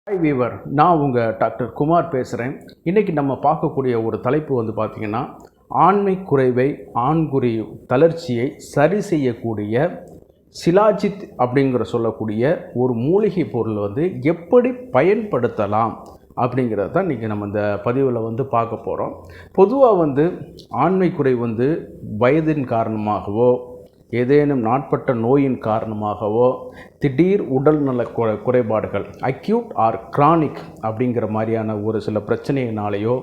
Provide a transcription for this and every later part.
Hi viewer, நான் உங்கள் doctor Kumar பேசுகிறேன். இன்றைக்கி நம்ம பார்க்கக்கூடிய ஒரு தலைப்பு வந்து பார்த்திங்கன்னா, ஆண்மை குறைவை ஆண்குறி தளர்ச்சியை சரி செய்யக்கூடிய சிலாஜித் அப்படிங்கிற சொல்லக்கூடிய ஒரு மூலிகை பொருள் வந்து எப்படி பயன்படுத்தலாம் அப்படிங்கிறது தான் இன்றைக்கி நம்ம இந்த பதிவில் வந்து பார்க்க போகிறோம். பொதுவாக வந்து ஆண்மை குறை வந்து வயதின் காரணமாகவோ ஏதேனும் நாட்பட்ட நோயின் காரணமாகவோ திடீர் உடல்நல குறைபாடுகள் அக்யூட் ஆர் கிரானிக் அப்படிங்கிற மாதிரியான ஒரு சில பிரச்சனையினாலேயோ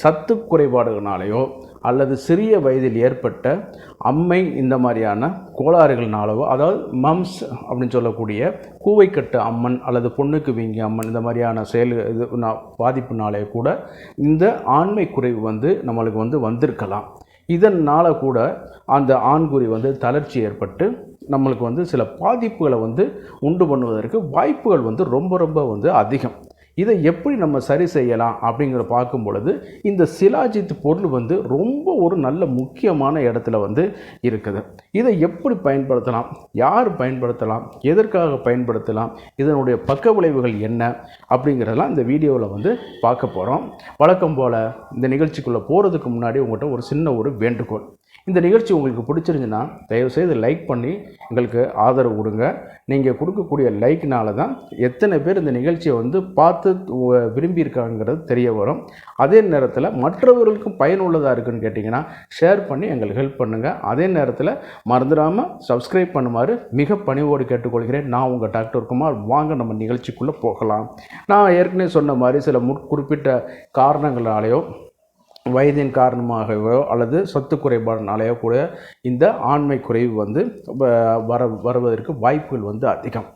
சத்து குறைபாடுகளாலேயோ அல்லது சிறிய வயதில் ஏற்பட்ட அம்மை இந்த மாதிரியான கோளாறுகள்னாலவோ, அதாவது மம்ஸ் அப்படின்னு சொல்லக்கூடிய கூவைக்கட்டு அம்மன் அல்லது பொண்ணுக்கு வீங்கி அம்மன் இந்த மாதிரியான பாதிப்புனாலே கூட இந்த ஆண்மை குறைவு வந்து நம்மளுக்கு வந்து வந்திருக்கலாம். இதனால் கூட அந்த ஆண்குறி வந்து தளர்ச்சி ஏற்பட்டு நம்மளுக்கு வந்து சில பாதிப்புகளை வந்து உண்டு பண்ணுவதற்கு வாய்ப்புகள் வந்து ரொம்ப வந்து அதிகம். இதை எப்படி நம்ம சரி செய்யலாம் அப்படிங்கிற பார்க்கும் பொழுது இந்த சிலாஜித் பொருள் வந்து ரொம்ப ஒரு நல்ல முக்கியமான இடத்துல வந்து இருக்குது. இதை எப்படி பயன்படுத்தலாம், யார் பயன்படுத்தலாம், எதற்காக பயன்படுத்தலாம், இதனுடைய பக்க விளைவுகள் என்ன அப்படிங்கிறதெல்லாம் இந்த வீடியோவில் வந்து பார்க்க போகிறோம். வழக்கம் போல் இந்த நிகழ்ச்சிக்குள்ளே போகிறதுக்கு முன்னாடி உங்கள்கிட்ட ஒரு சின்ன ஒரு வேண்டுகோள். இந்த நிகழ்ச்சி உங்களுக்கு பிடிச்சிருந்துன்னா தயவுசெய்து லைக் பண்ணி எங்களுக்கு ஆதரவு கொடுங்க. நீங்கள் கொடுக்கக்கூடிய லைக்னால தான் எத்தனை பேர் இந்த நிகழ்ச்சியை வந்து பார்த்து விரும்பியிருக்காங்கிறது தெரிய வரும். அதே நேரத்தில் மற்றவர்களுக்கும் பயனுள்ளதாக இருக்குன்னு கேட்டிங்கன்னா ஷேர் பண்ணி எங்களுக்கு ஹெல்ப் பண்ணுங்கள். அதே நேரத்தில் மறந்துடாமல் சப்ஸ்கிரைப் பண்ணுமாறு மிக பணிவோடு கேட்டுக்கொள்கிறேன். நான் உங்கள் டாக்டர் குமார். வாங்க நம்ம நிகழ்ச்சிக்குள்ளே போகலாம். நான் ஏற்கனவே சொன்ன மாதிரி சில குறிப்பிட்ட காரணங்களாலேயோ வயதின் காரணமாகவோ அல்லது சத்து குறைபாடுனாலேயோ கூட இந்த ஆண்மை குறைவு வந்து வருவதற்கு வாய்ப்புகள் வந்து அதிகம்.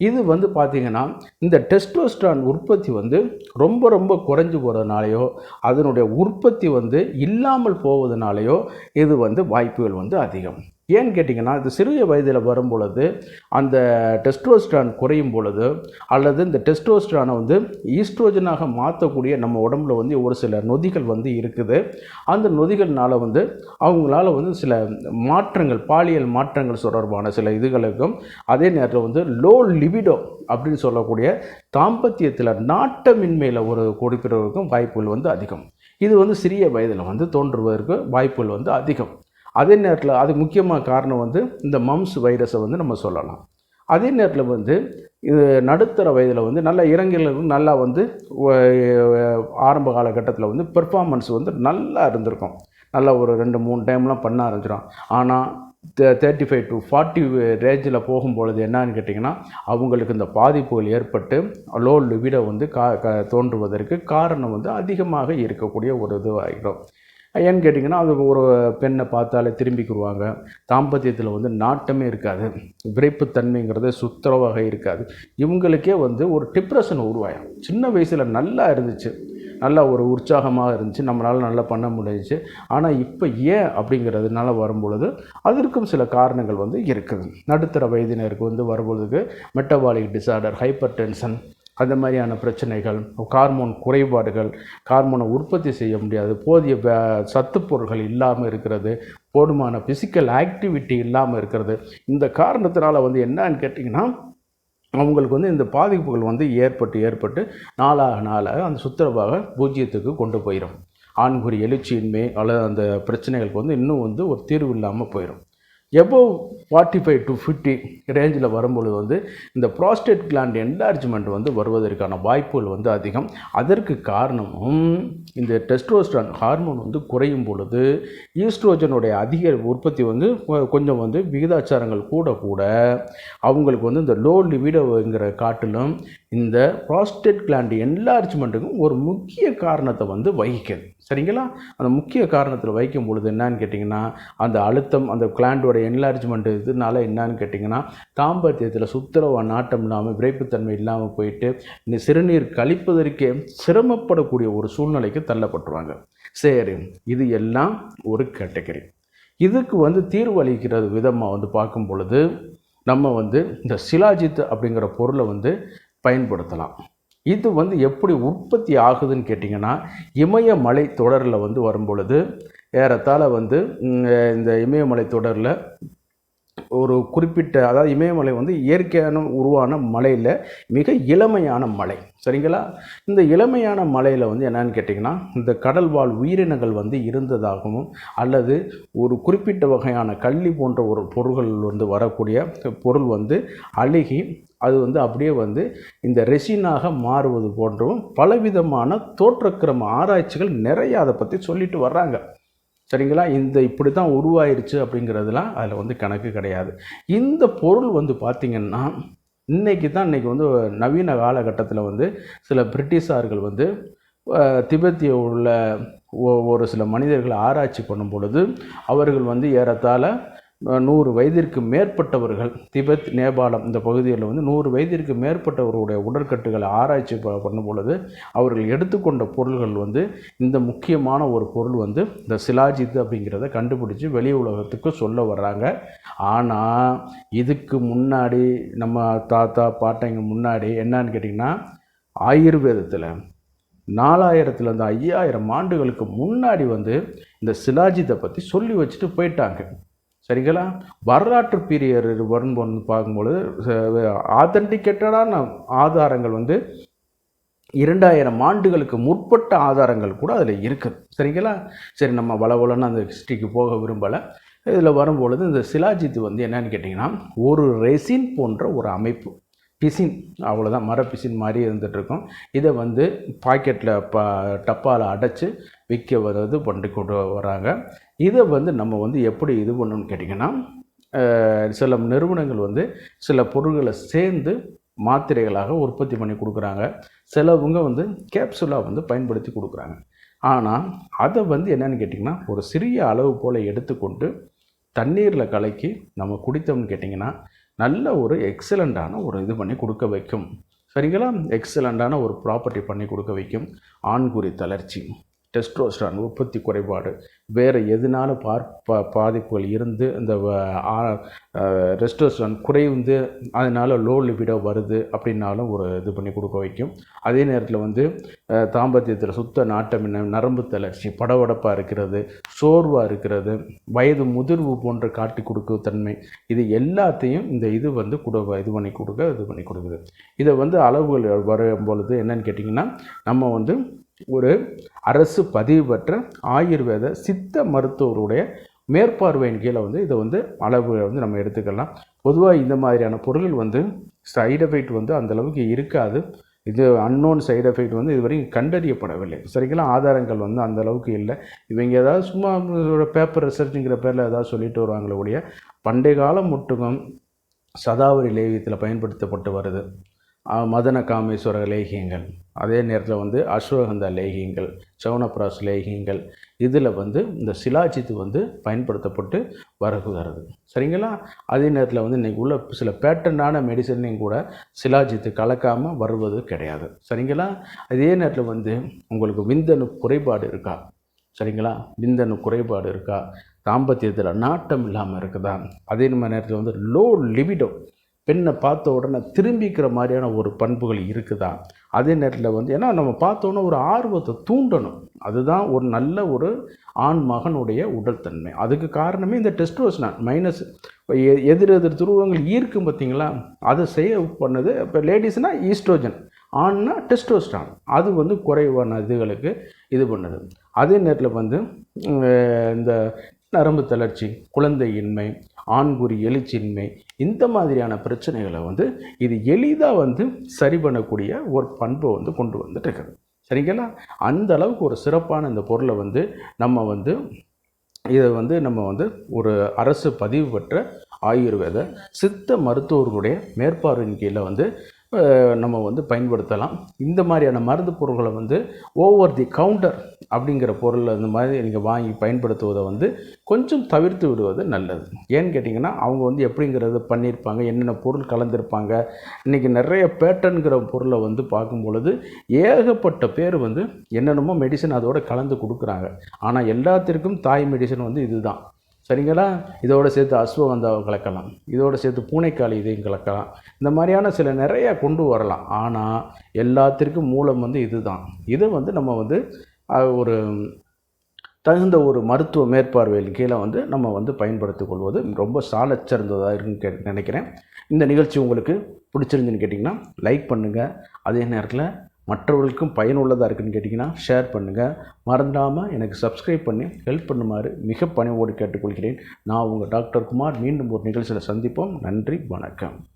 இது வந்து பார்த்திங்கன்னா இந்த டெஸ்டோஸ்டரான் உற்பத்தி வந்து ரொம்ப குறைஞ்சி போகிறதுனாலையோ அதனுடைய உற்பத்தி வந்து இல்லாமல் போவதனாலேயோ இது வந்து வாய்ப்புகள் வந்து அதிகம். ஏன்னு கேட்டிங்கன்னா இது சிறிய வயதில் வரும் பொழுது அந்த டெஸ்டோஸ்டரான் குறையும் பொழுது அல்லது இந்த டெஸ்டோஸ்டரானை வந்து ஈஸ்ட்ரோஜனாக மாற்றக்கூடிய நம்ம உடம்புல வந்து ஒரு சில நொதிகள் வந்து இருக்குது. அந்த நொதிகள்னால வந்து அவங்களால வந்து சில மாற்றங்கள், பாலியல் மாற்றங்கள் தொடர்பான சில இதுகளுக்கும், அதே நேரத்தில் வந்து லோ லிபிடோ அப்படின்னு சொல்லக்கூடிய தாம்பத்தியத்தில் நாட்டமின்மையில் ஒரு கொடுக்கிறதுக்கும் வாய்ப்புகள் வந்து அதிகம். இது வந்து சிறிய வயதில் வந்து தோன்றுவதற்கு வாய்ப்புகள் வந்து அதிகம். அதே நேரத்தில் அது முக்கியமான காரணம் வந்து இந்த மம்ஸ் வைரஸை வந்து நம்ம சொல்லலாம். அதே நேரத்தில் வந்து இது நடுத்தர வயதில் வந்து நல்ல இளைஞர்களுக்கு நல்லா வந்து ஆரம்ப காலகட்டத்தில் வந்து பெர்ஃபார்மன்ஸ் வந்து நல்லா இருந்திருக்கும். நல்லா ஒரு 2-3 டைம்லாம் பண்ண ஆரம்பிச்சிடும். ஆனால் 35 to 40 ரேஞ்சில் போகும்பொழுது என்னன்னு கேட்டிங்கன்னா அவங்களுக்கு இந்த பாதிப்புகள் ஏற்பட்டு லோ லிபிடோ வந்து தோன்றுவதற்கு காரணம் வந்து அதிகமாக இருக்கக்கூடிய ஒரு இதுவாகிடும். ஏன்னு கேட்டிங்கன்னா அது ஒரு பெண்ணை பார்த்தாலே திரும்பிக்குருவாங்க. தாம்பத்தியத்தில் வந்து நாட்டமே இருக்காது, விரைப்புத்தன்மைங்கிறது சுத்தரவாக இருக்காது. இவங்களுக்கே வந்து ஒரு டிப்ரெஷன் உருவாகும். சின்ன வயசில் நல்லா இருந்துச்சு, நல்லா ஒரு உற்சாகமாக இருந்துச்சு, நம்மளால் நல்லா பண்ண முடிஞ்சிச்சு. ஆனால் இப்போ ஏன் அப்படிங்கிறதுனால வரும்பொழுது அதற்கும் சில காரணங்கள் வந்து இருக்குது. நடுத்தர வயதினருக்கு வந்து வரும்பொழுதுக்கு மெட்டபாலிக் டிசார்டர், ஹைப்பர் டென்ஷன், அந்த மாதிரியான பிரச்சனைகள், ஹார்மோன் குறைபாடுகள், ஹார்மோனை உற்பத்தி செய்ய முடியாது, போதிய சத்துப்பொருட்கள் இல்லாமல் இருக்கிறது, போதுமான ஃபிசிக்கல் ஆக்டிவிட்டி இல்லாமல் இருக்கிறது. இந்த காரணத்தினால வந்து என்னன்னு கேட்டிங்கன்னா அவங்களுக்கு வந்து இந்த பாதிப்புகள் வந்து ஏற்பட்டு நாளாக அந்த சுத்தரவாக பூஜ்ஜியத்துக்கு கொண்டு போயிடும். ஆண்குறி எழுச்சியின்மை அல்லது அந்த பிரச்சனைகளுக்கு வந்து இன்னும் வந்து ஒரு தீர்வு இல்லாமல் போயிடும். எபோவ் 45 to 50 ரேஞ்சில் வரும்பொழுது வந்து இந்த ப்ராஸ்டேட் கிளாண்ட் என்லார்ஜ்மெண்ட் வந்து வருவதற்கான வாய்ப்புகள் வந்து அதிகம். அதற்கு காரணமும் இந்த டெஸ்டோஸ்டரான் ஹார்மோன் வந்து குறையும் பொழுது ஈஸ்ட்ரோஜனுடைய அதிக உற்பத்தி வந்து கொஞ்சம் வந்து விகிதாச்சாரங்கள் கூட அவங்களுக்கு வந்து இந்த லோ லிபிடோங்கிற காட்டிலும் இந்த ப்ராஸ்டேட் கிளாண்ட் என்லார்ஜ்மெண்ட்டுக்கும் ஒரு முக்கிய காரணத்தை வந்து வகிக்குது. சரிங்களா? அந்த முக்கிய காரணத்தில் வைக்கும் பொழுது என்னன்னு கேட்டிங்கன்னா அந்த அழுத்தம், அந்த கிளாண்டோட என்லார்ஜ்மெண்ட் இதனால என்னன்னு கேட்டிங்கன்னா தாம்பத்தியத்தில் சுத்தரவாக நாட்டம் இல்லாமல் விரைப்புத்தன்மை இல்லாமல் போயிட்டு இந்த சிறுநீர் கழிப்பதற்கே சிரமப்படக்கூடிய ஒரு சூழ்நிலைக்கு தள்ளப்பட்டுருவாங்க. சரி, இது எல்லாம் ஒரு கேட்டகரி. இதுக்கு வந்து தீர்வு அளிக்கிற விதமாக வந்து பார்க்கும் பொழுது நம்ம வந்து இந்த சிலாஜித் அப்படிங்கிற பொருளை வந்து பயன்படுத்தலாம். இது வந்து எப்படி உற்பத்தி ஆகுதுன்னு கேட்டிங்கன்னா இமயமலை தொடரில் வந்து வரும்பொழுது ஏறத்தாழ வந்து இந்த இமயமலை தொடரில் ஒரு குறிப்பிட்ட, அதாவது இமயமலை வந்து இயற்கையான உருவான மலையில் மிக இளமையான மலை. சரிங்களா? இந்த இளமையான மலையில் வந்து என்னன்னு கேட்டிங்கன்னா, இந்த கடல் வாழ் உயிரினங்கள் வந்து இருந்ததாகவும், அல்லது ஒரு குறிப்பிட்ட வகையான கள்ளி போன்ற ஒரு பொருள்கள் வந்து வரக்கூடிய பொருள் வந்து அழுகி அது வந்து அப்படியே வந்து இந்த ரெசினாக மாறுவது போன்றவும் பலவிதமான தோற்றக்கிரம ஆராய்ச்சிகள் நிறைய அதை பற்றி சொல்லிட்டு வர்றாங்க. சரிங்களா? இந்த இப்படி தான் உருவாயிருச்சு அப்படிங்கிறதுலாம் அதில் வந்து கணக்கு கிடையாது. இந்த பொருள் வந்து பார்த்திங்கன்னா இன்றைக்கி வந்து நவீன காலகட்டத்தில் வந்து சில பிரிட்டிஷார்கள் வந்து திபெத்திய உள்ள ஒரு சில மனிதர்களை ஆராய்ச்சி பண்ணும் பொழுது அவர்கள் வந்து ஏறத்தாழ 100 வயதிற்கு மேற்பட்டவர்கள், திபெத் நேபாளம் இந்த பகுதியில் வந்து 100 வயதிற்கு மேற்பட்டவர்களுடைய உடற்கட்டுகளை ஆராய்ச்சி பண்ணும் பொழுது அவர்கள் எடுத்துக்கொண்ட பொருள்கள் வந்து இந்த முக்கியமான ஒரு பொருள் வந்து இந்த சிலாஜித் அப்படிங்கிறத கண்டுபிடிச்சி வெளி உலகத்துக்கு சொல்ல வர்றாங்க. ஆனால் இதுக்கு முன்னாடி நம்ம தாத்தா பாட்டைங்க முன்னாடி என்னன்னு கேட்டிங்கன்னா, ஆயுர்வேதத்தில் 4000லேருந்து 5000 ஆண்டுகளுக்கு முன்னாடி வந்து இந்த சிலாஜித்தை பற்றி சொல்லி வச்சுட்டு போயிட்டாங்க. சரிங்களா? வரலாற்று பீரியர் வரும்போது பார்க்கும்பொழுது ஆத்தன்டிகேட்டடான ஆதாரங்கள் வந்து 2000 ஆண்டுகளுக்கு முற்பட்ட ஆதாரங்கள் கூட அதில் இருக்குது. சரிங்களா? சரி, நம்ம வளவலன்னு அந்த ஹிஸ்ட்ரிக்கு போக விரும்பலை. இதில் வரும்பொழுது இந்த சிலாஜித் வந்து என்னன்னு கேட்டிங்கன்னா, ஒரு ரெசின் போன்ற ஒரு அமைப்பு, பிசின், அவ்வளோதான், மர பிசின் மாதிரி இருந்துகிட்ருக்கும். இதை வந்து பாக்கெட்டில் டப்பாவில் அடைச்சி விற்க வர்றது பண்ணி கொண்டு வராங்க. இதை வந்து நம்ம வந்து எப்படி இது பண்ணணும்னு கேட்டிங்கன்னா, சில நிறுவனங்கள் வந்து சில பொருட்களை சேர்ந்து மாத்திரைகளாக உற்பத்தி பண்ணி கொடுக்குறாங்க. சிலவங்க வந்து கேப்சூலாக வந்து பயன்படுத்தி கொடுக்குறாங்க. ஆனால் அதை வந்து என்னென்னு கேட்டிங்கன்னா, ஒரு சிறிய அளவு போல் எடுத்துக்கொண்டு தண்ணீரில் கலக்கி நம்ம குடித்தோம்னு கேட்டிங்கன்னா நல்ல ஒரு எக்ஸலண்ட்டான ஒரு இது பண்ணி கொடுக்க வைக்கும். சரிங்களா? எக்ஸலண்ட்டான ஒரு ப்ராப்பர்ட்டி பண்ணி கொடுக்க வைக்கும். ஆண்குறி தளர்ச்சி, டெஸ்டோஸ்டரான் உற்பத்தி குறைபாடு, வேறு எதுனாலும் பாதிப்புகள் இருந்து இந்த டெஸ்டோஸ்டரான் குறைந்து அதனால் லோ லிபிடோ வருது அப்படின்னாலும் ஒரு இது பண்ணி கொடுக்க வைக்கும். அதே நேரத்தில் வந்து தாம்பத்தியத்தில் சுத்த நாட்டமின்மை, நரம்பு தளர்ச்சி, படபடப்பாக இருக்கிறது, சோர்வாக இருக்கிறது, வயது முதிர்வு போன்ற காட்டி கொடுக்கும் தன்மை, இது எல்லாத்தையும் இந்த இது வந்து இது பண்ணி கொடுக்குது. இதை வந்து அளவுகள் வரும் பொழுது என்னன்னு கேட்டிங்கன்னா, நம்ம வந்து ஒரு அரசு பதிவு பெற்ற ஆயுர்வேத சித்த மருத்துவருடைய மேற்பார்வையின் கீழே வந்து இதை வந்து அளவு வந்து நம்ம எடுத்துக்கலாம். பொதுவாக இந்த மாதிரியான பொருட்கள் வந்து சைடு எஃபெக்ட் வந்து அந்தளவுக்கு இருக்காது. இது அன்னோன் சைடு எஃபெக்ட் வந்து இதுவரைக்கும் கண்டறியப்படவில்லை. சரிங்களா? ஆதாரங்கள் வந்து அந்தளவுக்கு இல்லை. இவங்க ஏதாவது சும்மா பேப்பர் ரிசர்ச்சுங்கிற பேரில் ஏதாவது சொல்லிட்டு வருவாங்களே ஒழிய, பண்டைய காலம் மட்டும் சதாவரி லேகியத்தில் பயன்படுத்தப்பட்டு வருது. மதன காமேஸ்வர லேகியங்கள், அதே நேரத்தில் வந்து அஸ்வகந்தா லேகியங்கள், சவனப்பிராஸ் லேகியங்கள், இதில் வந்து இந்த சிலாஜித்து வந்து பயன்படுத்தப்பட்டு வருகிறது. சரிங்களா? அதே நேரத்தில் வந்து இன்றைக்கி உள்ள சில பேட்டர்னான மெடிசன்லையும் கூட சிலாஜித்து கலக்காமல் வருவது கிடையாது. சரிங்களா? அதே நேரத்தில் வந்து உங்களுக்கு விந்தணு குறைபாடு இருக்கா? சரிங்களா? விந்தணு குறைபாடு இருக்கா? தாம்பத்தியத்தில் நாட்டம் இல்லாமல் இருக்குதா? அதே நேரத்தில் வந்து லோ லிபிடோ, பெண்ணை பார்த்த உடனே திரும்பிக்கிற மாதிரியான ஒரு பண்புகள் இருக்குதா? அதே நேரத்தில் வந்து ஏன்னா நம்ம பார்த்தோன்னா ஒரு ஆர்வத்தை தூண்டணும். அதுதான் ஒரு நல்ல ஒரு ஆண் மகனுடைய உடல் தன்மை. அதுக்கு காரணமே இந்த டெஸ்டோஸ்டரான் மைனஸ் எதிர் துருவங்கள் ஈர்க்கும் பார்த்தீங்களா, அதை செய்ய பண்ணது. இப்போ லேடிஸ்னால் ஈஸ்ட்ரோஜன், ஆண்னா டெஸ்டோஸ்டரான், அது வந்து குறைவான இதுகளுக்கு இது பண்ணுது. அதே நேரத்தில் வந்து இந்த நரம்பு தளர்ச்சி, குழந்தையின்மை, ஆண்குறி எழுச்சியின்மை, இந்த மாதிரியான பிரச்சனைகளை வந்து இது எளிதாக வந்து சரி பண்ணக்கூடிய ஒரு பண்பை வந்து கொண்டு வந்துட்டு இருக்குது. சரிங்களா? அந்த அளவுக்கு ஒரு சிறப்பான இந்த பொருளை வந்து நம்ம வந்து இதை வந்து நம்ம வந்து ஒரு அரசு பதிவு பெற்ற ஆயுர்வேத சித்த மருத்துவர்களுடைய மேற்பார்வையின் கீழே வந்து நம்ம வந்து பயன்படுத்தலாம். இந்த மாதிரியான மருந்து பொருட்களை வந்து ஓவர் தி கவுண்டர் அப்படிங்கிற பொருள் இந்த மாதிரி நீங்கள் வாங்கி பயன்படுத்துவதை வந்து கொஞ்சம் தவிர்த்து விடுவது நல்லது. ஏன்னு கேட்டிங்கன்னா, அவங்க வந்து எப்படிங்கிறத பண்ணியிருப்பாங்க, என்னென்ன பொருள் கலந்துருப்பாங்க. இன்றைக்கி நிறைய பேட்டர்னுங்கிற பொருளை வந்து பார்க்கும் பொழுது ஏகப்பட்ட பேர் வந்து என்னென்னமோ மெடிசன் அதோடு கலந்து கொடுக்குறாங்க. ஆனால் எல்லாத்திற்கும் தாய் மெடிசன் வந்து இதுதான். சரிங்களா? இதோடு சேர்த்து அஸ்வகந்தாவை கலக்கலாம், இதோடு சேர்த்து பூனைக்காளி இதையும் கலக்கலாம். இந்த மாதிரியான சில நிறைய கொண்டு வரலாம். ஆனால் எல்லாத்திற்கும் மூலம் வந்து இதுதான். இதை வந்து நம்ம வந்து ஒரு தகுந்த ஒரு மருத்துவ மேற்பார்வையின் கீழே வந்து நம்ம வந்து பயன்படுத்திக் கொள்வது ரொம்ப சாலச் சிறந்ததாக இருக்குன்னு நினைக்கிறேன். இந்த நிகழ்ச்சி உங்களுக்கு பிடிச்சிருந்துன்னு கேட்டிங்கன்னா லைக் பண்ணுங்கள். அதே நேரத்தில் மற்றவர்களுக்கும் பயனுள்ளதாக இருக்குன்னு கேட்டிங்கன்னா ஷேர் பண்ணுங்கள். மறந்துடாமல் எனக்கு சப்ஸ்கிரைப் பண்ணி ஹெல்ப் பண்ணுமாறு மிக பணிவோடு கேட்டுக்கொள்கிறேன். நான் உங்கள் டாக்டர் குமார். மீண்டும் ஒரு நிகழ்ச்சியில் சந்திப்போம். நன்றி, வணக்கம்.